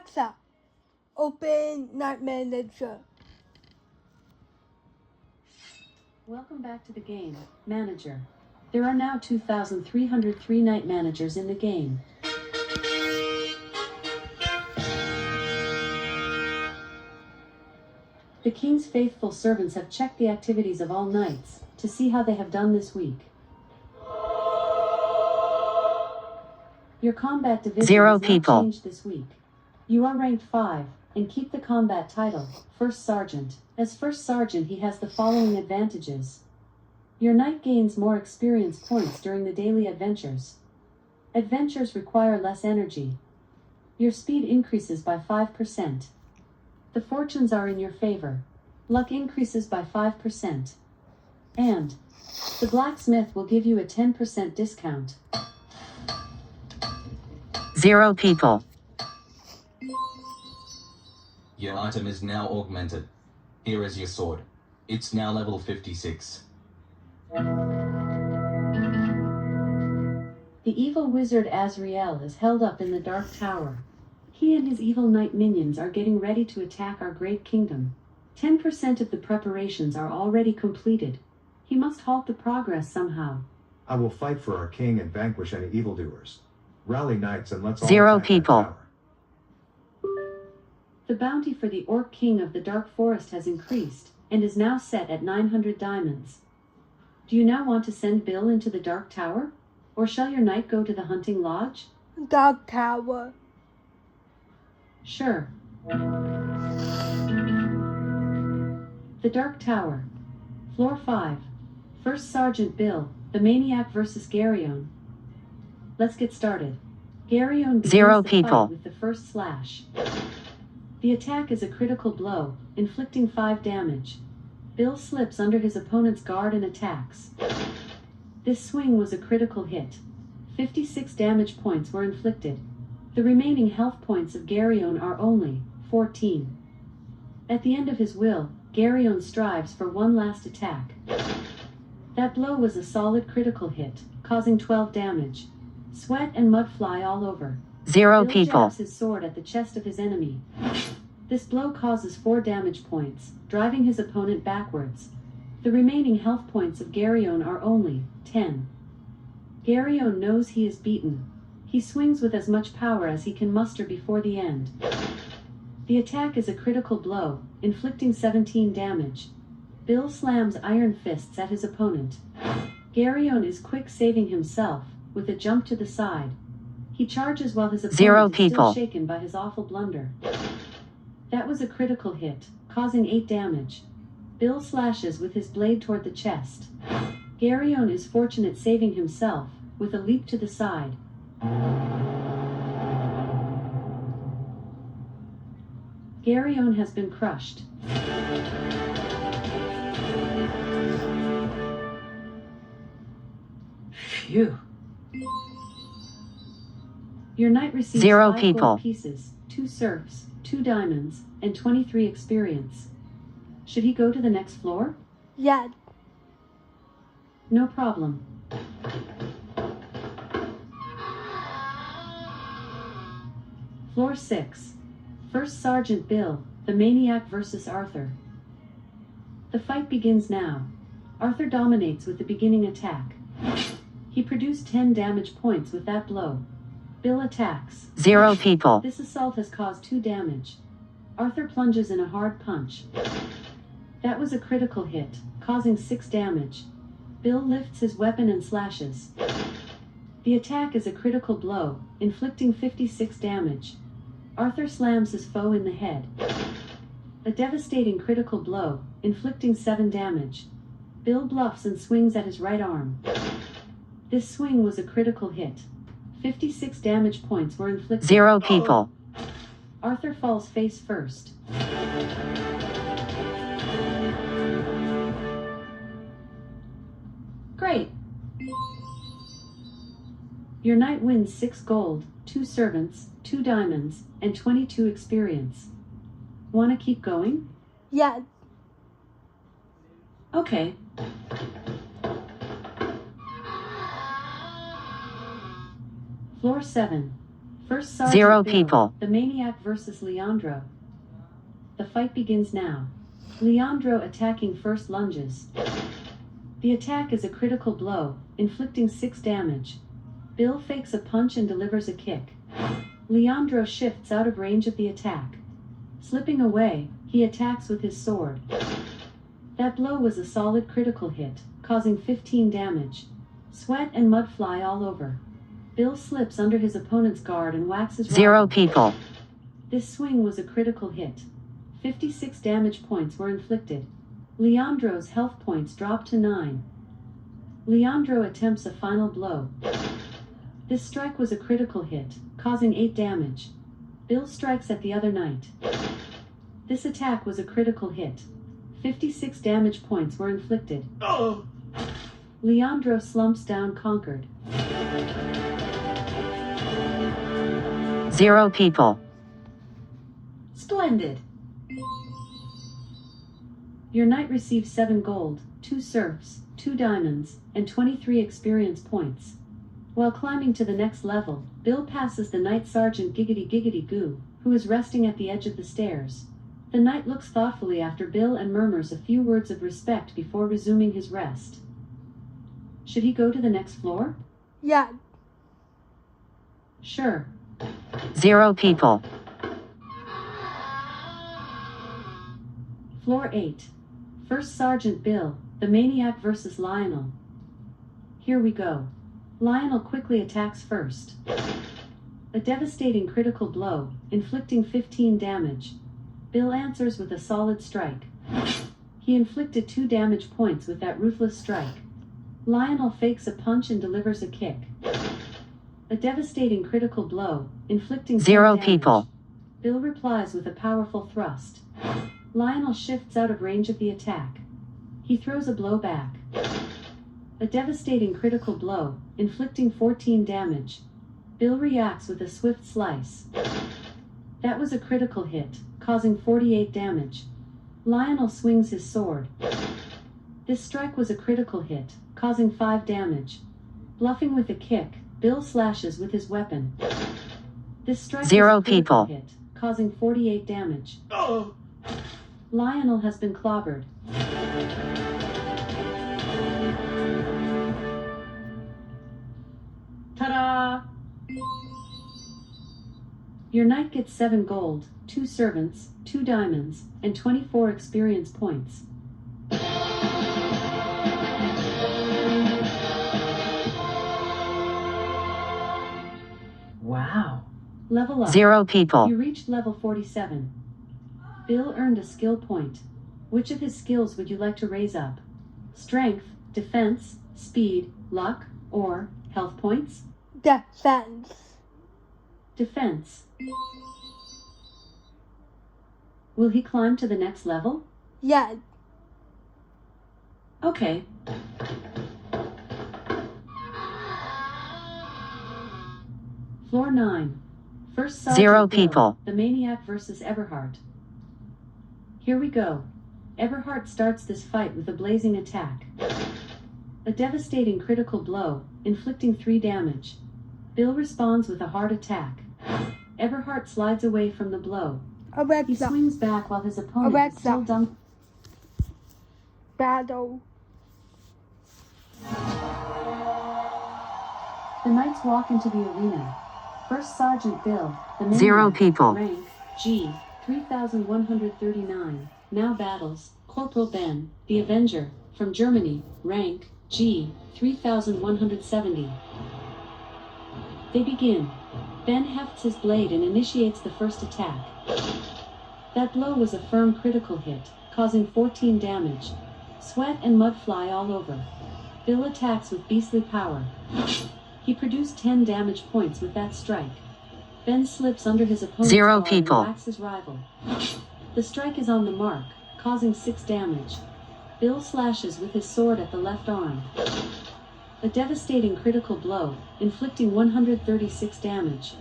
Alexa, open Night Manager. Welcome back to the game, Manager. There are now 2,303 night managers in the game. The king's faithful servants have checked the activities of all knights to see how they have done this week. Your combat division 0 is not people. changed this week. You are ranked 5 and keep the combat title, First Sergeant. As First Sergeant, he has the following advantages. Your knight gains more experience points during the daily adventures. Adventures require less energy. Your speed increases by 5%. The fortunes are in your favor. Luck increases by 5%. And the blacksmith will give you a 10% discount. 0 people. Your item is now augmented. Here is your sword. It's now level 56. The evil wizard Azrael is held up in the Dark Tower. He and his evil knight minions are getting ready to attack our great kingdom. 10% of the preparations are already completed. He must halt the progress somehow. I will fight for our king and vanquish any evildoers. Rally knights and let's all 0 attack that people. tower. The bounty for the Orc King of the Dark Forest has increased, and is now set at 900 diamonds. Do you now want to send Bill into the Dark Tower? Or shall your knight go to the hunting lodge? Dark Tower. Sure. The Dark Tower. Floor 5. First Sergeant Bill, the Maniac versus Garyon. Let's get started. Garyon begins 0 the people. fight with the first slash. The attack is a critical blow, inflicting 5 damage. Bill slips under his opponent's guard and attacks. This swing was a critical hit. 56 damage points were inflicted. The remaining health points of Garyon are only 14. At the end of his will, Garyon strives for one last attack. That blow was a solid critical hit, causing 12 damage. Sweat and mud fly all over. 0 Bill people. jabs his sword at the chest of his enemy. This blow causes 4 damage points, driving his opponent backwards. The remaining health points of Garyon are only 10. Garyon knows he is beaten. He swings with as much power as he can muster before the end. The attack is a critical blow, inflicting 17 damage. Bill slams iron fists at his opponent. Garyon is quick, saving himself with a jump to the side. He charges while his opponent 0 is still people. shaken by his awful blunder. That was a critical hit, causing 8 damage. Bill slashes with his blade toward the chest. Garyon is fortunate, saving himself with a leap to the side. Garyon has been crushed. Phew. Your knight receives 0 5 people. gold pieces, 2 serfs, 2 diamonds, and 23 experience. Should he go to the next floor? Yeah. No problem. Floor 6. First Sergeant Bill, the Maniac versus Arthur. The fight begins now. Arthur dominates with the beginning attack. He produced 10 damage points with that blow. Bill attacks. 0 people. This assault has caused 2 damage. Arthur plunges in a hard punch. That was a critical hit, causing 6 damage. Bill lifts his weapon and slashes. The attack is a critical blow, inflicting 56 damage. Arthur slams his foe in the head. A devastating critical blow, inflicting 7 damage. Bill bluffs and swings at his right arm. This swing was a critical hit. 56 damage points were inflicted. 0 people. Arthur falls face first. Great! Your knight wins 6 gold, 2 servants, 2 diamonds, and 22 experience. Wanna keep going? Yeah. Okay. Floor 7. First Sergeant 0 Bill, people. the Maniac versus Leandro. The fight begins now. Leandro attacking first lunges. The attack is a critical blow, inflicting 6 damage. Bill fakes a punch and delivers a kick. Leandro shifts out of range of the attack. Slipping away, he attacks with his sword. That blow was a solid critical hit, causing 15 damage. Sweat and mud fly all over. Bill slips under his opponent's guard and waxes 0 rival. people. This swing was a critical hit. 56 damage points were inflicted. Leandro's health points dropped to 9. Leandro attempts a final blow. This strike was a critical hit, causing 8 damage. Bill strikes at the other knight. This attack was a critical hit. 56 damage points were inflicted. Leandro slumps down conquered. 0 people. Splendid! Your knight receives 7 gold, 2 serfs, 2 diamonds, and 23 experience points. While climbing to the next level, Bill passes the Knight Sergeant Giggity Giggity Goo, who is resting at the edge of the stairs. The knight looks thoughtfully after Bill and murmurs a few words of respect before resuming his rest. Should he go to the next floor? Yeah. Sure. 0 people. Floor 8. First Sergeant Bill, the Maniac versus Lionel. Here we go. Lionel quickly attacks first. A devastating critical blow, inflicting 15 damage. Bill answers with a solid strike. He inflicted 2 damage points with that ruthless strike. Lionel fakes a punch and delivers a kick. A devastating critical blow, inflicting 10 0 damage. people. Bill replies with a powerful thrust. Lionel shifts out of range of the attack. He throws a blow back. A devastating critical blow, inflicting 14 damage. Bill reacts with a swift slice. That was a critical hit, causing 48 damage. Lionel swings his sword. This strike was a critical hit, causing 5 damage. Bluffing with a kick, Bill slashes with his weapon. This strike 0 was a critical people. hit, causing 48 damage. Lionel has been clobbered. Ta-da! Your knight gets 7 gold, 2 servants, 2 diamonds, and 24 experience points. Wow! Level up. 0 people. You reached level 47. Bill earned a skill point. Which of his skills would you like to raise up? Strength, defense, speed, luck, or health points? Defense. Defense. Will he climb to the next level? Yeah. Okay. Floor 9. First Sergeant 0 Bill, people. the Maniac versus Eberhard. Here we go. Eberhard starts this fight with a blazing attack. A devastating critical blow, inflicting 3 damage. Bill responds with a hard attack. Eberhard slides away from the blow. He Alexa. swings back while his opponent is Alexa. still dunked. Battle. The knights walk into the arena. First Sergeant Bill, the Maniac, 0 people. rank G, 3139, now battles Corporal Ben, the Avenger, from Germany, rank G, 3170. They begin. Ben hefts his blade and initiates the first attack. That blow was a firm critical hit, causing 14 damage. Sweat and mud fly all over. Bill attacks with beastly power. He produced 10 damage points with that strike. Ben slips under his opponent's 0 guard people. and whacks his rival. The strike is on the mark, causing 6 damage. Bill slashes with his sword at the left arm. A devastating critical blow, inflicting 136 damage.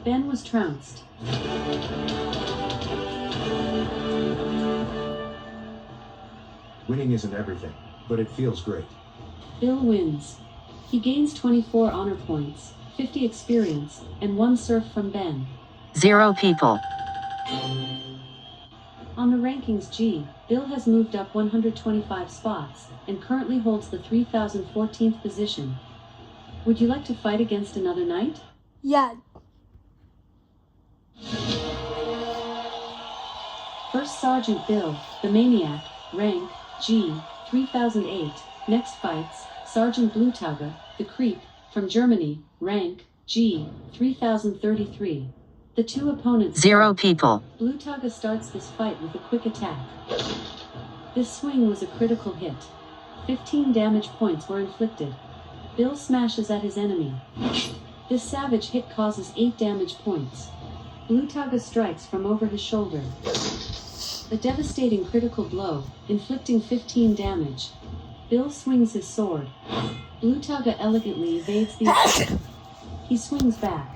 Ben was trounced. Winning isn't everything, but it feels great. Bill wins. He gains 24 honor points, 50 experience, and 1 surf from Ben. 0 people. On the rankings G, Bill has moved up 125 spots, and currently holds the 3014th position. Would you like to fight against another knight? Yeah. First Sergeant Bill, the Maniac, rank, G, 3008, next fights, Sergeant Blutauge, the Creep, from Germany, rank, G, 3033. The two opponents 0 people. Blutauge starts this fight with a quick attack. This swing was a critical hit. 15 damage points were inflicted. Bill smashes at his enemy. This savage hit causes 8 damage points. Blutauge strikes from over his shoulder. A devastating critical blow, inflicting 15 damage. Bill swings his sword. Blutauge elegantly evades the attack. He swings back.